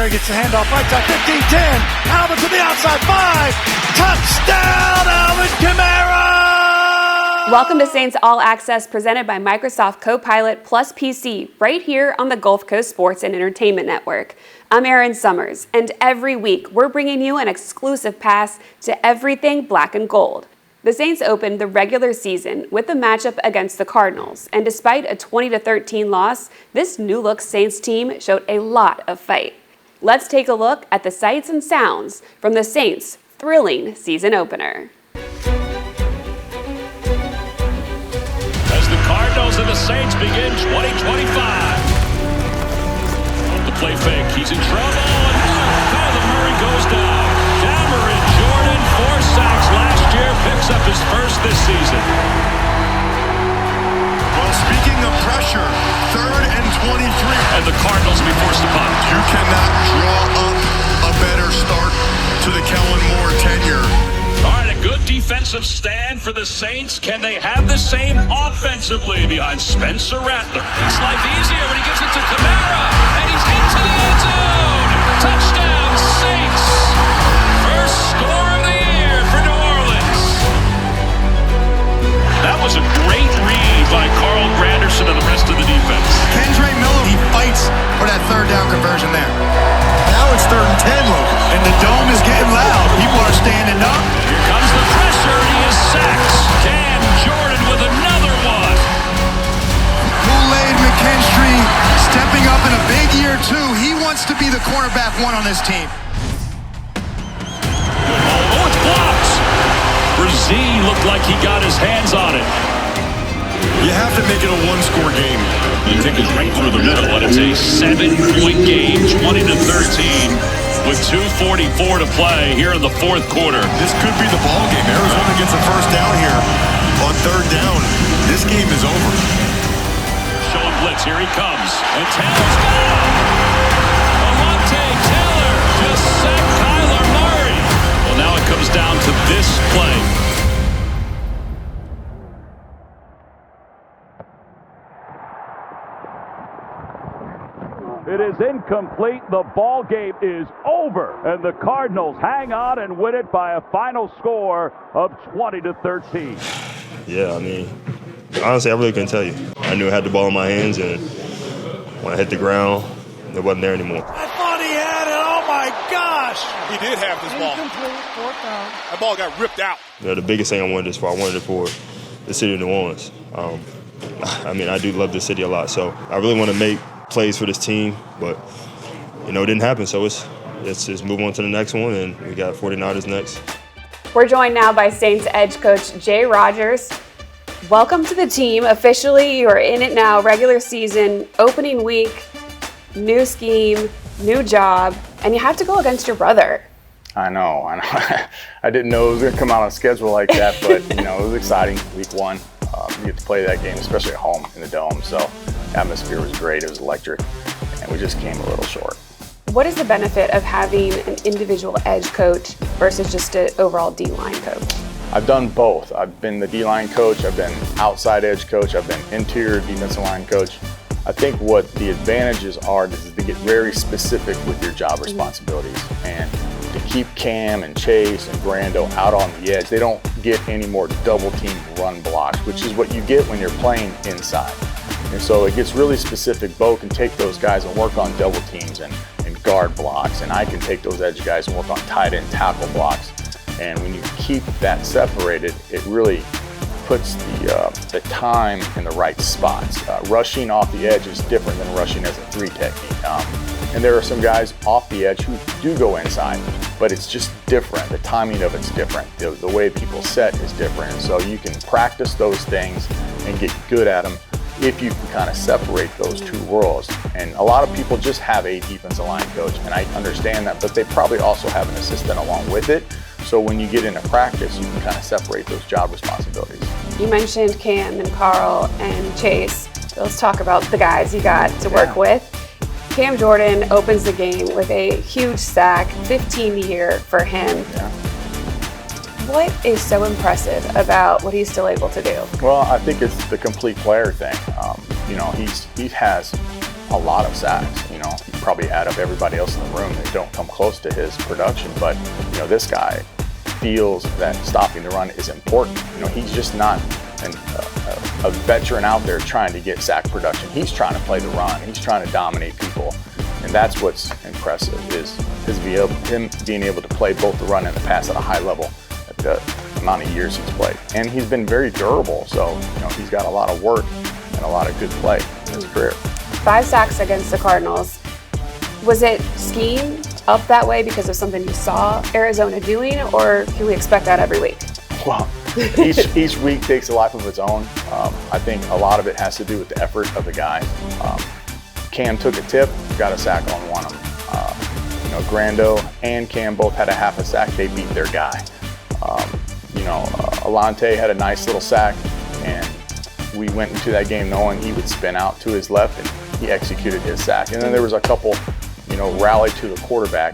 Kamara gets the handoff right side, 15, 10. Alvin to the outside, 5. Touchdown, Alvin Kamara! Welcome to Saints All Access, presented by Microsoft Copilot PC, right here on the Gulf Coast Sports and Entertainment Network. I'm Erin Summers, and every week we're bringing you an exclusive pass to everything black and gold. The Saints opened the regular season with a matchup against the Cardinals, and despite a 20-13 loss, this new-look Saints team showed a lot of fight. Let's take a look at the sights and sounds from the Saints' thrilling season opener. As the Cardinals and the Saints begin 2025. The play fake, he's in trouble, and Kyler Murray goes down. Cameron Jordan, 4 sacks last year, picks up his first this season. Well, speaking of pressure, 3rd and 23. And the Cardinals will be forced to punt. You cannot draw up a better start to the Kellen Moore tenure. All right, a good defensive stand for the Saints. Can they have the same offensively behind Spencer Rattler? Makes life easier when he gives it to Kamara, and he's into the end zone. Touchdown, Saints. First score of the year for New Orleans. That was a great read by Carl Granderson and the rest of the defense. Kendre Miller, he fights for that 3rd down conversion there. Now it's 3rd and 10, Logan. And the dome is getting loud. People are standing up. Here comes the pressure, and he is sacked. Cam Jordan with another one. Kool-Aid McKinstry stepping up in a big year, too. He wants to be the cornerback 1 on this team. Oh, it's blocked. Brzee looked like he got his hands on it. You have to make it a 1-score game. The kick is right through the middle, and it's a 7-point game, 20-13, with 2:44 to play here in the 4th quarter. This could be the ball game. Arizona gets a first down here on 3rd down. This game is over. Showing blitz, here he comes, and Taylor's gone. Alontae Taylor just sacked Kyler Murray. Well, now it comes down to this play. It is incomplete. The ball game is over, and the Cardinals hang on and win it by a final score of 20-13. Yeah, I mean, honestly, I really couldn't tell you. I knew I had the ball in my hands, and when I hit the ground, it wasn't there anymore. I thought he had it. Oh, my gosh. He did have this ball. Incomplete, 4th down. That ball got ripped out. You know, the biggest thing I wanted this for, I wanted it for the city of New Orleans. I mean, I do love this city a lot, so I really want to make plays for this team, but, you know, it didn't happen, so let's just move on to the next one, and we got 49ers next. We're joined now by Saints edge coach Jay Rodgers. Welcome to the team. Officially, you are in it now. Regular season, opening week, new scheme, new job, and you have to go against your brother. I know. I didn't know it was going to come out on a schedule like that, but, you know, it was exciting. Week 1, you get to play that game, especially at home in the Dome, so the atmosphere was great. It was electric, and we just came a little short. What is the benefit of having an individual edge coach versus just an overall D-line coach? I've done both. I've been the D-line coach, I've been outside edge coach, I've been interior defensive line coach. I think what the advantages are is to get very specific with your job responsibilities and to keep Cam and Chase and Brando out on the edge. They don't get any more double team run blocks, which is what you get when you're playing inside. And so it gets really specific. Bo can take those guys and work on double teams and guard blocks, and I can take those edge guys and work on tight end tackle blocks. And when you keep that separated, it really puts the time in the right spots. Rushing off the edge is different than rushing as a 3 technique. And there are some guys off the edge who do go inside, but it's just different. The timing of it's different. The way people set is different. And so you can practice those things and get good at them if you can kind of separate those two worlds. And a lot of people just have a defensive line coach, and I understand that, but they probably also have an assistant along with it. So when you get into practice, you can kind of separate those job responsibilities. You mentioned Cam and Carl and Chase. Let's talk about the guys you got to work with. Cam Jordan opens the game with a huge sack, 15 year for him. Yeah. What is so impressive about what he's still able to do? Well, I think it's the complete player thing. You know, he has a lot of sacks. You probably add up everybody else in the room, they don't come close to his production, but this guy feels that stopping the run is important. He's just not a veteran out there trying to get sack production. He's trying to play the run. He's trying to dominate people. And that's what's impressive is him being able to play both the run and the pass at a high level at the amount of years he's played. And he's been very durable. So, he's got a lot of work and a lot of good play in his career. 5 sacks against the Cardinals. Was it schemed up that way because of something you saw Arizona doing, or can we expect that every week? Well, each week takes a life of its own. I think a lot of it has to do with the effort of the guys. Cam took a tip, got a sack on one of them. Grando and Cam both had a half a sack. They beat their guy. Alante had a nice little sack, and we went into that game knowing he would spin out to his left, and he executed his sack. And then there was a couple, rally to the quarterback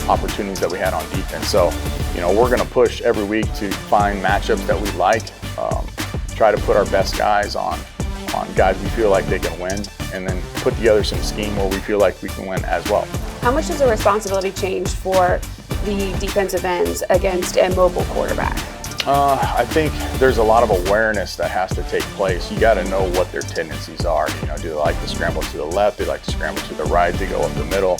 opportunities that we had on defense. So, we're going to push every week to find matchups that we like, try to put our best guys on guys we feel like they can win, and then put together some scheme where we feel like we can win as well. How much does the responsibility change for the defensive ends against a mobile quarterback? I think there's a lot of awareness that has to take place. You got to know what their tendencies are. Do they like to scramble to the left? Do they like to scramble to the right? They go up the middle.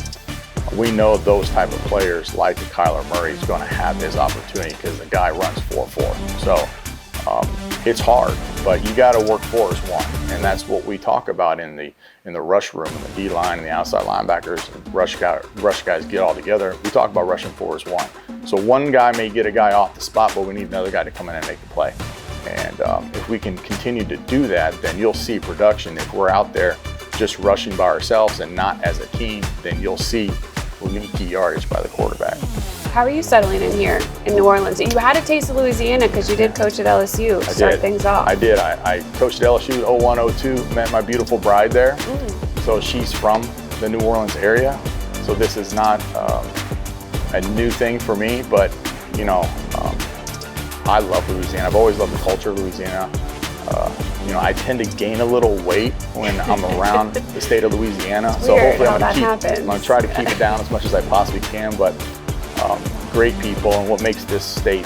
We know those type of players, like Kyler Murray, is going to have his opportunity because the guy runs 4.4. So it's hard, but you got to work 4 as 1, and that's what we talk about in the rush room, in the D line, and the outside linebackers. Rush guys get all together. We talk about rushing 4 as 1. So one guy may get a guy off the spot, but we need another guy to come in and make the play. And if we can continue to do that, then you'll see production. If we're out there just rushing by ourselves and not as a team, then you'll see leaky yardage by the quarterback. How are you settling in here in New Orleans? You had a taste of Louisiana because you did coach at LSU to start things off. I did. I coached at LSU 01-02, met my beautiful bride there. So she's from the New Orleans area. So this is not a new thing for me, but I love Louisiana. I've always loved the culture of Louisiana. I tend to gain a little weight when I'm around the state of Louisiana. So hopefully I'm going to try to keep it down as much as I possibly can. But great people, and what makes this state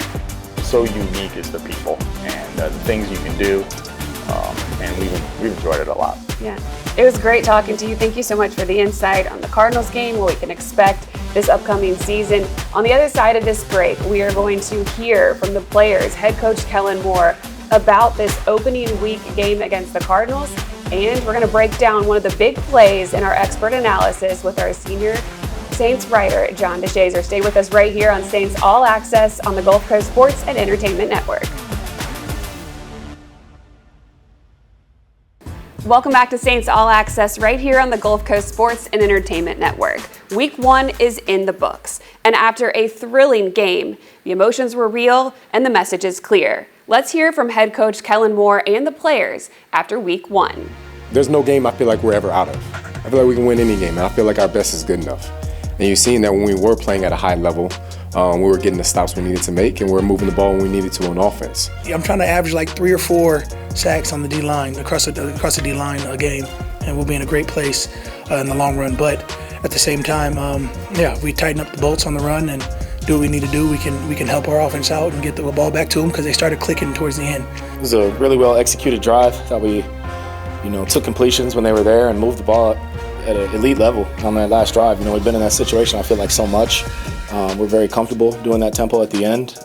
so unique is the people and the things you can do. And we've enjoyed it a lot. Yeah, it was great talking to you. Thank you so much for the insight on the Cardinals game, what we can expect this upcoming season. On the other side of this break, we are going to hear from the players, head coach Kellen Moore, about this opening week game against the Cardinals, and we're going to break down one of the big plays in our expert analysis with our senior Saints writer, John DeShazier. Stay with us right here on Saints All Access on the Gulf Coast Sports and Entertainment Network. Welcome back to Saints All Access right here on the Gulf Coast Sports and Entertainment Network. Week 1 is in the books, and after a thrilling game, the emotions were real and the message is clear. Let's hear from head coach Kellen Moore and the players after Week 1. There's no game I feel like we're ever out of. I feel like we can win any game, and I feel like our best is good enough. And you've seen that when we were playing at a high level, we were getting the stops we needed to make, and we were moving the ball when we needed to on offense. I'm trying to average like 3 or 4 sacks on the D-line, across the D-line a game, and we'll be in a great place in the long run. But at the same time, we tighten up the bolts on the run and do what we need to do. We can help our offense out and get the ball back to them because they started clicking towards the end. It was a really well executed drive. Thought we, took completions when they were there and moved the ball at an elite level on that last drive. We've been in that situation, I feel like, so much. We're very comfortable doing that tempo at the end.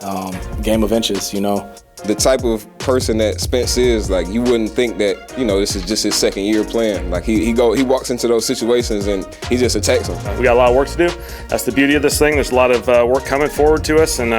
Game of inches, The type of person that Spence is, like, you wouldn't think that, this is just his second year playing. Like, he walks into those situations and he just attacks them. We got a lot of work to do. That's the beauty of this thing. There's a lot of work coming forward to us, and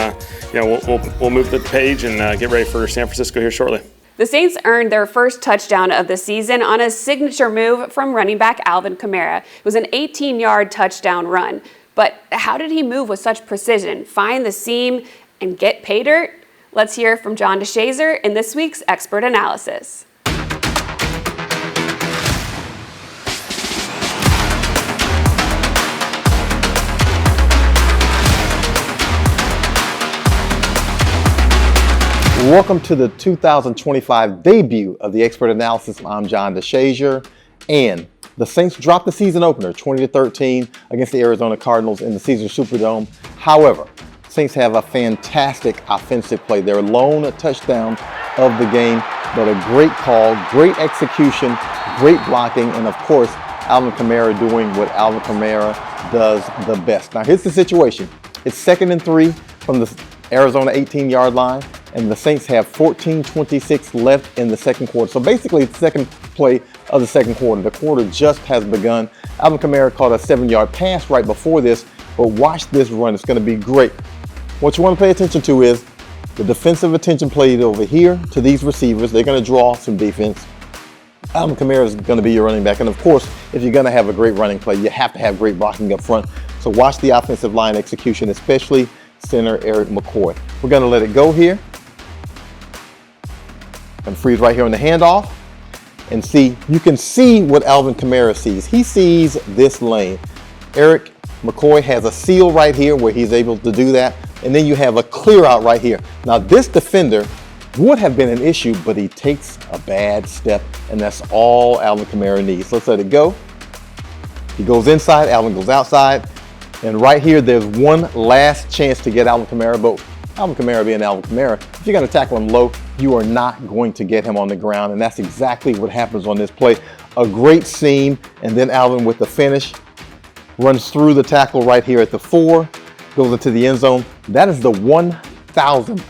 we'll move the page and get ready for San Francisco here shortly. The Saints earned their first touchdown of the season on a signature move from running back Alvin Kamara. It was an 18-yard touchdown run. But how did he move with such precision, find the seam, and get pay dirt? Let's hear from John DeShazier in this week's Expert Analysis. Welcome to the 2025 debut of the Expert Analysis. I'm John DeShazier, and The Saints dropped the season opener 20-13 against the Arizona Cardinals in the Caesars Superdome. However, Saints have a fantastic offensive play. Their lone touchdown of the game, but a great call, great execution, great blocking, and of course, Alvin Kamara doing what Alvin Kamara does the best. Now here's the situation. It's 2nd and 3 from the Arizona 18-yard line, and the Saints have 14:26 left in the second quarter. So basically, it's the second play of the second quarter. The quarter just has begun. Alvin Kamara caught a 7-yard pass right before this, but watch this run. It's going to be great. What you want to pay attention to is the defensive attention played over here to these receivers. They're going to draw some defense. Alvin Kamara is going to be your running back. And of course, if you're going to have a great running play, you have to have great blocking up front. So watch the offensive line execution, especially center Eric McCoy. We're going to let it go here. And freeze right here on the handoff. And see, you can see what Alvin Kamara sees. He sees this lane. Eric McCoy has a seal right here where he's able to do that. And then you have a clear out right here. Now this defender would have been an issue, but he takes a bad step, and that's all Alvin Kamara needs. Let's let it go. He goes inside, Alvin goes outside. And right here, there's one last chance to get Alvin Kamara, but Alvin Kamara being Alvin Kamara, if you're going to tackle him low, you are not going to get him on the ground, and that's exactly what happens on this play. A great seam, and then Alvin with the finish, runs through the tackle right here at the 4, goes into the end zone. That is the 1,000th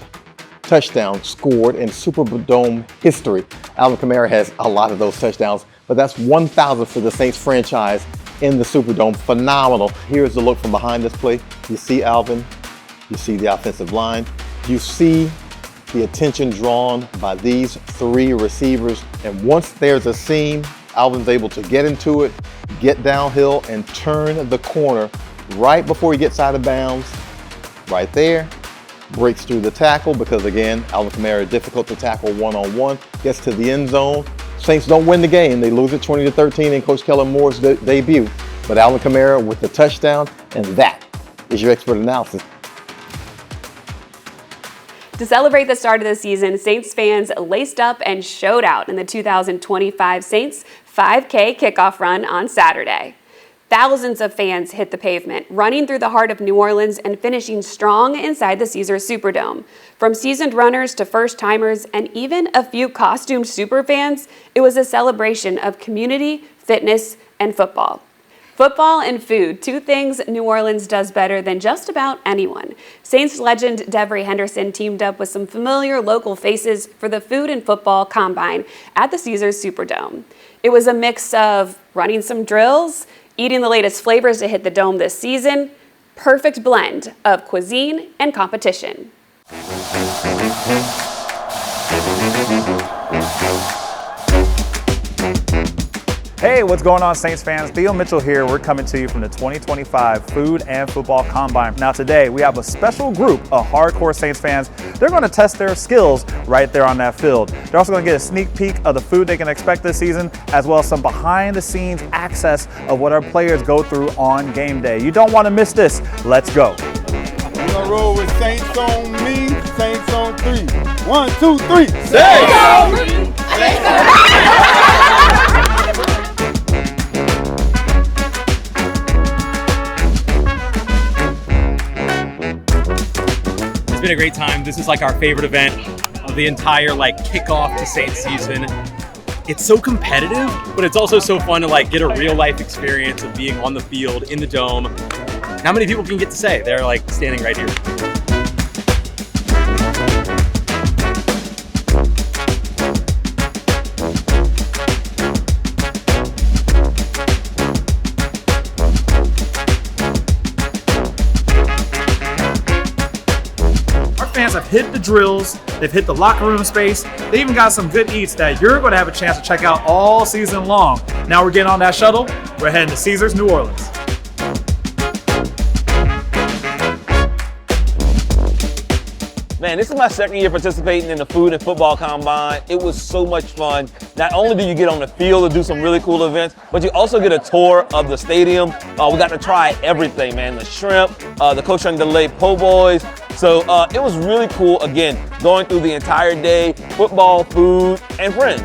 touchdown scored in Superdome history. Alvin Kamara has a lot of those touchdowns, but that's 1,000 for the Saints franchise in the Superdome. Phenomenal. Here's the look from behind this play. You see Alvin, you see the offensive line, you see the attention drawn by these 3 receivers, and once there's a seam, Alvin's able to get into it, get downhill, and turn the corner right before he gets out of bounds. Right there, breaks through the tackle because, again, Alvin Kamara difficult to tackle one-on-one, gets to the end zone. Saints don't win the game. They lose it 20-13 in Coach Kellen Moore's debut. But Alvin Kamara with the touchdown, and that is your expert analysis. To celebrate the start of the season, Saints fans laced up and showed out in the 2025 Saints 5K kickoff run on Saturday. Thousands of fans hit the pavement, running through the heart of New Orleans and finishing strong inside the Caesars Superdome. From seasoned runners to first-timers and even a few costumed superfans, it was a celebration of community, fitness, and football. Football and food, 2 things New Orleans does better than just about anyone. Saints legend Devery Henderson teamed up with some familiar local faces for the Food and Football Combine at the Caesars Superdome. It was a mix of running some drills, eating the latest flavors to hit the dome this season, perfect blend of cuisine and competition. Hey, what's going on, Saints fans? Theo Mitchell here. We're coming to you from the 2025 Food and Football Combine. Now today, we have a special group of hardcore Saints fans. They're going to test their skills right there on that field. They're also going to get a sneak peek of the food they can expect this season, as well as some behind-the-scenes access of what our players go through on game day. You don't want to miss this. Let's go. We're going to roll with Saints on me, Saints on 3. 1, 2, 3. Saints on me! It's been a great time. This is like our favorite event of the entire kickoff to Saints season. It's so competitive, but it's also so fun to get a real life experience of being on the field in the dome. Not many people can get to say they're standing right here. Fans have hit the drills, they've hit the locker room space, they even got some good eats that you're going to have a chance to check out all season long. Now we're getting on that shuttle, we're heading to Caesars, New Orleans. Man, this is my 2nd year participating in the Food and Football Combine. It was so much fun. Not only do you get on the field to do some really cool events, but you also get a tour of the stadium. We got to try everything, man. The shrimp, the kosher and delayed po' boys. So it was really cool, again, going through the entire day, football, food, and friends.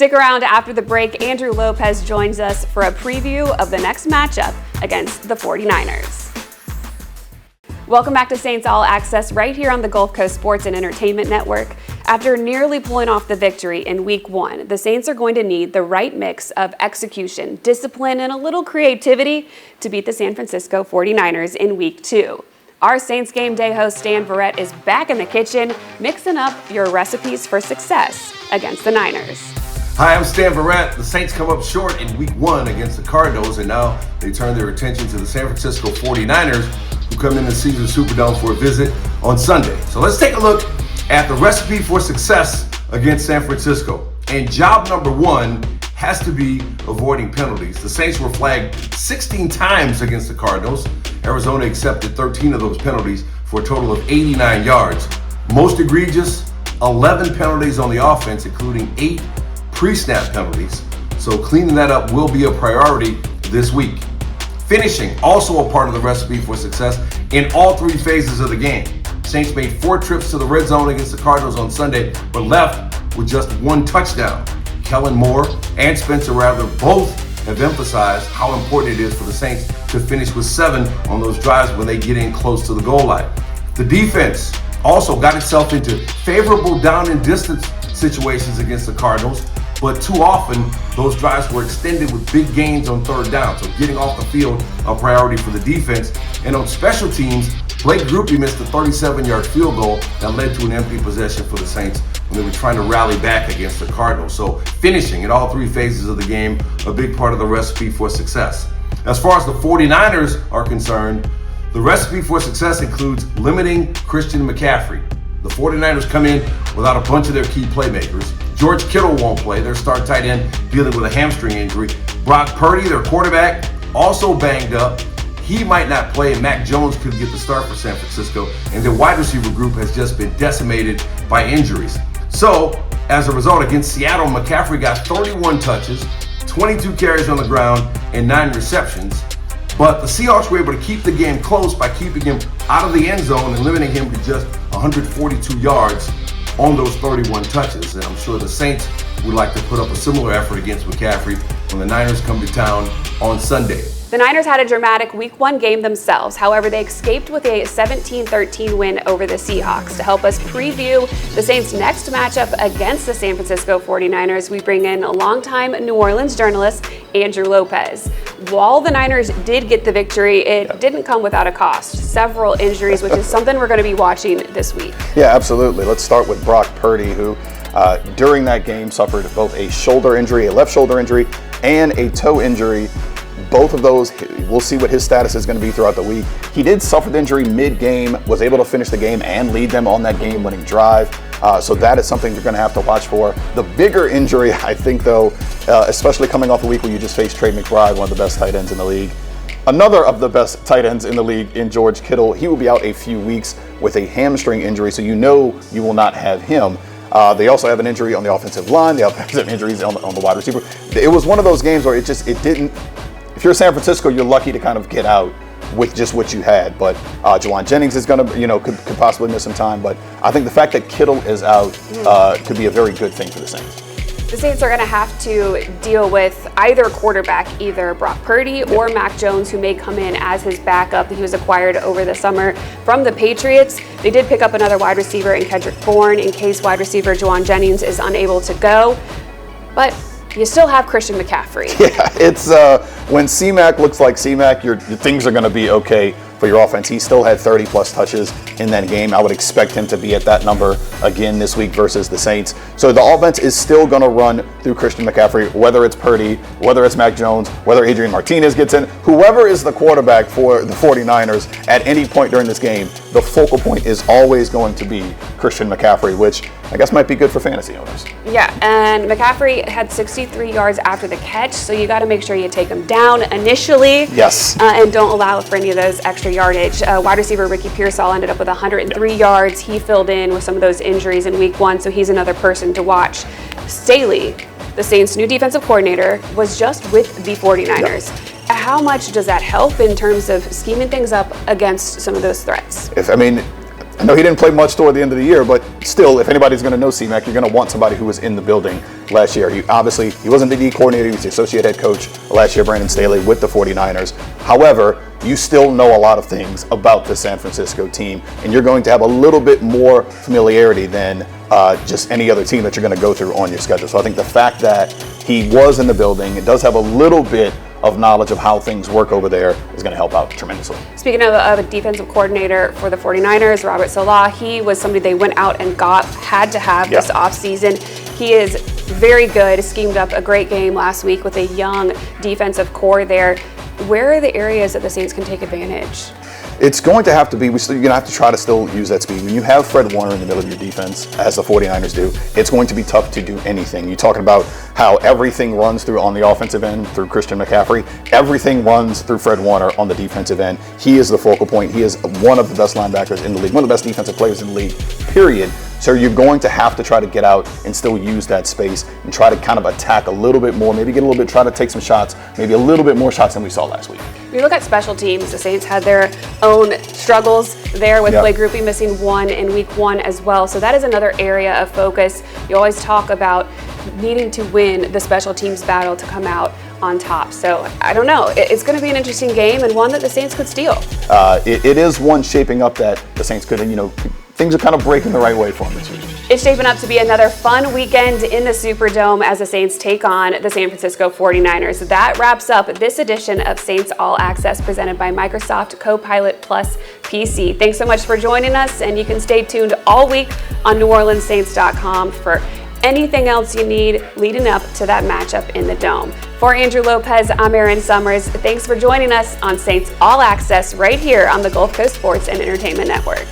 Stick around after the break. Andrew Lopez joins us for a preview of the next matchup against the 49ers. Welcome back to Saints All Access right here on the Gulf Coast Sports and Entertainment Network. After nearly pulling off the victory in Week 1, the Saints are going to need the right mix of execution, discipline, and a little creativity to beat the San Francisco 49ers in Week 2. Our Saints Game Day host Stan Verrett is back in the kitchen, mixing up your recipes for success against the Niners. Hi, I'm Stan Verrett. The Saints come up short in Week 1 against the Cardinals, and now they turn their attention to the San Francisco 49ers, who come in the Caesars Superdome for a visit on Sunday. So let's take a look at the recipe for success against San Francisco. And job number 1 has to be avoiding penalties. The Saints were flagged 16 times against the Cardinals. Arizona accepted 13 of those penalties for a total of 89 yards. Most egregious, 11 penalties on the offense, including 8 pre-snap penalties. So cleaning that up will be a priority this week. Finishing, also a part of the recipe for success in all 3 phases of the game. Saints made 4 trips to the red zone against the Cardinals on Sunday, but left with just 1 touchdown. Kellen Moore and Spencer Rattler both have emphasized how important it is for the Saints to finish with 7 on those drives when they get in close to the goal line. The defense also got itself into favorable down and distance situations against the Cardinals, but too often those drives were extended with big gains on 3rd down. So getting off the field, a priority for the defense. And on special teams, Blake Grupe missed a 37-yard field goal that led to an empty possession for the Saints when they were trying to rally back against the Cardinals. So finishing in all 3 phases of the game, a big part of the recipe for success. As far as the 49ers are concerned, the recipe for success includes limiting Christian McCaffrey. The 49ers come in without a bunch of their key playmakers. George Kittle won't play, their star tight end dealing with a hamstring injury. Brock Purdy, their quarterback, also banged up. He might not play, and Mac Jones could get the start for San Francisco. And their wide receiver group has just been decimated by injuries. So, as a result, against Seattle, McCaffrey got 31 touches, 22 carries on the ground, and 9 receptions. But the Seahawks were able to keep the game close by keeping him out of the end zone and limiting him to just 142 yards on those 31 touches. And I'm sure the Saints would like to put up a similar effort against McCaffrey when the Niners come to town on Sunday. The Niners had a dramatic Week 1 game themselves. However, they escaped with a 17-13 win over the Seahawks. To help us preview the Saints' next matchup against the San Francisco 49ers, we bring in a longtime New Orleans journalist, Andrew Lopez. While the Niners did get the victory, it didn't come without a cost. Several injuries, which is something we're going to be watching this week. Yeah, absolutely. Let's start with Brock Purdy, who during that game suffered both a shoulder injury, a left shoulder injury, and a toe injury. Both of those, we'll see what his status is going to be throughout the week. He did suffer the injury mid-game, was able to finish the game and lead them on that game-winning drive. So that is something you're going to have to watch for. The bigger injury, I think, though, especially coming off a week where you just faced Trey McBride, one of the best tight ends in the league. Another of the best tight ends in the league in George Kittle. He will be out a few weeks with a hamstring injury, so you know you will not have him. They also have an injury on the offensive line. They have some injuries on the wide receiver. It was one of those games where it didn't. If you're San Francisco, you're lucky to kind of get out with just what you had. But Juwan Jennings is going to, could possibly miss some time. But I think the fact that Kittle is out could be a very good thing for the Saints. The Saints are going to have to deal with either quarterback, either Brock Purdy or Mac Jones, who may come in as his backup. He was acquired over the summer from the Patriots. They did pick up another wide receiver in Kendrick Bourne in case wide receiver Juwan Jennings is unable to go. But you still have Christian McCaffrey. Yeah, it's when C-Mac looks like C-Mac, your things are going to be okay for your offense. He still had 30-plus touches in that game. I would expect him to be at that number again this week versus the Saints. So the offense is still going to run through Christian McCaffrey, whether it's Purdy, whether it's Mac Jones, whether Adrian Martinez gets in. Whoever is the quarterback for the 49ers at any point during this game, the focal point is always going to be Christian McCaffrey, which I guess might be good for fantasy owners. Yeah, and McCaffrey had 63 yards after the catch, so you got to make sure you take him down initially. Yes. And don't allow for any of those extra yardage. Wide receiver Ricky Pearsall ended up with 103 yards. He filled in with some of those injuries in week 1, so he's another person to watch. Staley, the Saints' new defensive coordinator, was just with the 49ers. Yeah. How much does that help in terms of scheming things up against some of those threats? I know he didn't play much toward the end of the year, but still, if anybody's going to know C-Mac, you're going to want somebody who was in the building last year. He wasn't the D coordinator, he was the associate head coach last year, Brandon Staley, with the 49ers. However, you still know a lot of things about the San Francisco team, and you're going to have a little bit more familiarity than just any other team that you're going to go through on your schedule. So I think the fact that he was in the building, it does have a little bit of knowledge of how things work over there is going to help out tremendously. Speaking of a defensive coordinator for the 49ers, Robert Saleh, he was somebody they went out and had to have this offseason. He is very good, schemed up a great game last week with a young defensive core there. Where are the areas that the Saints can take advantage? It's going to have to be, you're going to have to try to still use that speed. When you have Fred Warner in the middle of your defense, as the 49ers do, it's going to be tough to do anything. You're talking about how everything runs through on the offensive end through Christian McCaffrey. Everything runs through Fred Warner on the defensive end. He is the focal point. He is one of the best linebackers in the league, one of the best defensive players in the league, period. So you're going to have to try to get out and still use that space and try to kind of attack a little bit more, maybe get a little bit, try to take some shots, maybe a little bit more shots than we saw last week. When you look at special teams, the Saints had their own struggles there with Blake Grupe missing one in week 1 as well. So that is another area of focus. You always talk about needing to win the special teams battle to come out on top. So I don't know. It's going to be an interesting game and one that the Saints could steal. It is one shaping up that the Saints could, things are kind of breaking the right way for them this week. It's shaping up to be another fun weekend in the Superdome as the Saints take on the San Francisco 49ers. That wraps up this edition of Saints All Access presented by Microsoft Copilot Plus PC. Thanks so much for joining us, and you can stay tuned all week on NewOrleansSaints.com for anything else you need leading up to that matchup in the Dome. For Andrew Lopez, I'm Erin Summers. Thanks for joining us on Saints All Access right here on the Gulf Coast Sports and Entertainment Network.